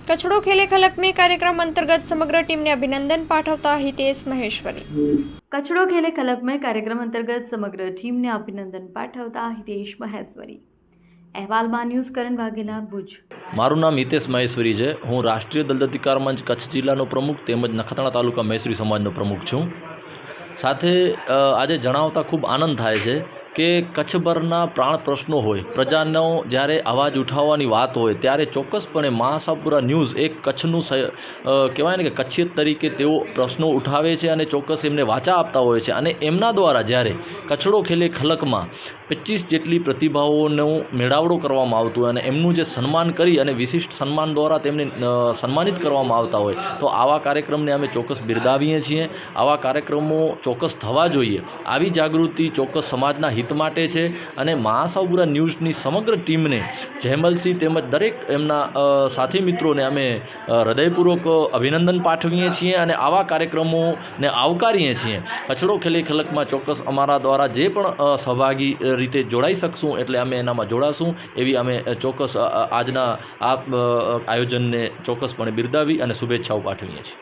कचड़ो खेले खलक में कार्यक्रम अंतर्गत समग्र टीम ने अभिनंदन पाठवता हितेश महेश्वरी। कचड़ो खेले खलक में कार्यक्रम अंतर्गत समग्र टीम ने अभिनंदन पाठवता हितेश महेश्वरी। अहवालમાં ન્યૂઝ કરણ વાઘેલા ભુજ। મારું નામ હિતેશ મહેશ્વરી છે। હું રાષ્ટ્રીય દલિત અધિકાર મંચ કચ્છ જિલ્લાનો પ્રમુખ તેમજ નખત્રાણા તાલુકા મહેશ્વરી સમાજનો પ્રમુખ છું। સાથે આજે જણાવતા ખૂબ આનંદ થાય છે કે કચ્છભરના પ્રાણ પ્રશ્નો હોય, પ્રજાનો જ્યારે અવાજ ઉઠાવવાની વાત હોય ત્યારે ચોક્કસપણે મહાસાપુરા ન્યૂઝ એક કચ્છનું કહેવાય ને કે કચ્છિયત તરીકે તેઓ પ્રશ્નો ઉઠાવે છે અને ચોક્કસ એમને વાચા આપતા હોય છે અને એમના દ્વારા જ્યારે કચડો ખેલે ખલકમાં 25 જેટલી પ્રતિભાઓનો મેળાવડો કરવામાં આવતો હોય અને એમનું જે સન્માન કરી અને વિશિષ્ટ સન્માન દ્વારા તેમને સન્માનિત કરવામાં આવતા હોય તો આવા કાર્યક્રમને અમે ચોક્કસ બિરદાવીએ છીએ। આવા કાર્યક્રમો ચોક્કસ થવા જોઈએ। આવી જાગૃતિ ચોક્કસ સમાજના હિત માટે છે અને મહાસાપુરા ન્યૂઝની સમગ્ર ટીમને જયમલસિંહ તેમજ દરેક એમના સાથી મિત્રોને અમે હૃદયપૂર્વક અભિનંદન પાઠવીએ છીએ અને આવા કાર્યક્રમોને આવકારીએ છીએ। કચડો ખેલે ખલકમાં ચોક્કસ અમારા દ્વારા જે પણ સહભાગી રીતે જોડાઈ શકશું એટલે અમે એનામાં જોડાશું એવી અમે ચોક્કસ આજના આ આયોજનને ચોક્કસપણે બિરદાવી અને શુભેચ્છાઓ પાઠવીએ છીએ।